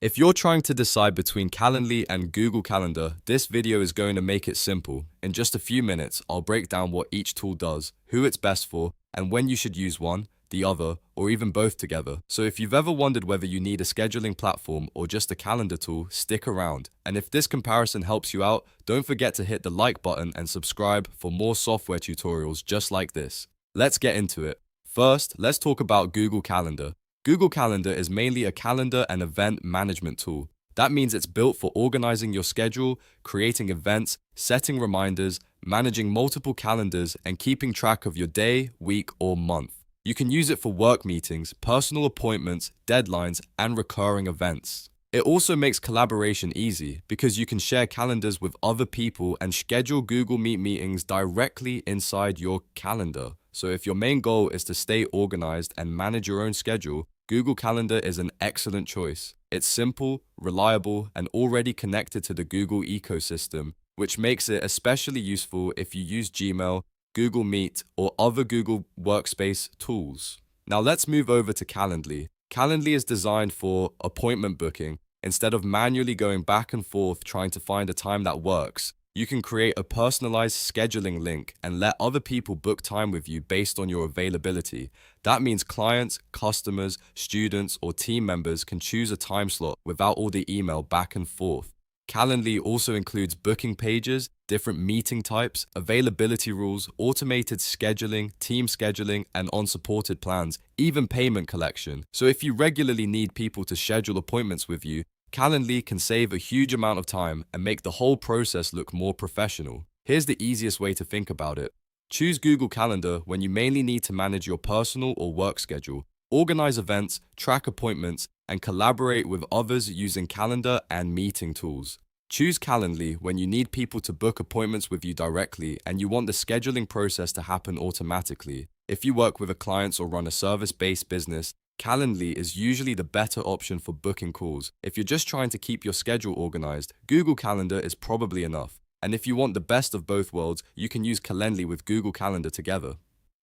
If you're trying to decide between Calendly and Google Calendar, this video is going to make it simple. In just a few minutes, I'll break down what each tool does, who it's best for, and when you should use one, the other, or even both together. So if you've ever wondered whether you need a scheduling platform or just a calendar tool, stick around. And if this comparison helps you out, don't forget to hit the like button and subscribe for more software tutorials just like this. Let's get into it. First, let's talk about Google Calendar. Google Calendar is mainly a calendar and event management tool. That means it's built for organizing your schedule, creating events, setting reminders, managing multiple calendars, and keeping track of your day, week, or month. You can use it for work meetings, personal appointments, deadlines, and recurring events. It also makes collaboration easy because you can share calendars with other people and schedule Google Meet meetings directly inside your calendar. So if your main goal is to stay organized and manage your own schedule, Google Calendar is an excellent choice. It's simple, reliable, and already connected to the Google ecosystem, which makes it especially useful if you use Gmail, Google Meet, or other Google Workspace tools. Now let's move over to Calendly. Calendly is designed for appointment booking. Instead of manually going back and forth trying to find a time that works, you can create a personalized scheduling link and let other people book time with you based on your availability. That means clients, customers, students, or team members can choose a time slot without all the email back and forth. Calendly also includes booking pages, different meeting types, availability rules, automated scheduling, team scheduling, and unsupported plans, even payment collection. So if you regularly need people to schedule appointments with you, Calendly can save a huge amount of time and make the whole process look more professional. Here's the easiest way to think about it. Choose Google Calendar when you mainly need to manage your personal or work schedule, organize events, track appointments, and collaborate with others using calendar and meeting tools. Choose Calendly when you need people to book appointments with you directly and you want the scheduling process to happen automatically. If you work with clients or run a service-based business, Calendly is usually the better option for booking calls. If you're just trying to keep your schedule organized, Google Calendar is probably enough. And if you want the best of both worlds, you can use Calendly with Google Calendar together.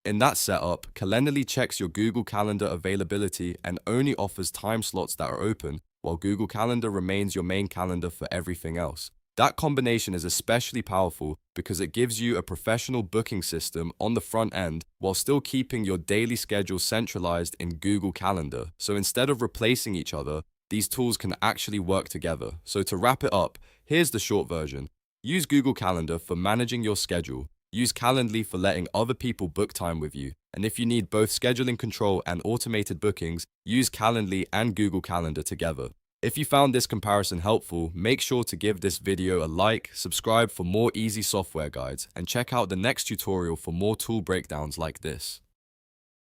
In that setup, Calendly checks your Google Calendar availability and only offers time slots that are open, while Google Calendar remains your main calendar for everything else. That combination is especially powerful because it gives you a professional booking system on the front end while still keeping your daily schedule centralized in Google Calendar. So instead of replacing each other, these tools can actually work together. So to wrap it up, here's the short version. Use Google Calendar for managing your schedule. Use Calendly for letting other people book time with you. And if you need both scheduling control and automated bookings, use Calendly and Google Calendar together. If you found this comparison helpful, make sure to give this video a like, subscribe for more easy software guides, and check out the next tutorial for more tool breakdowns like this.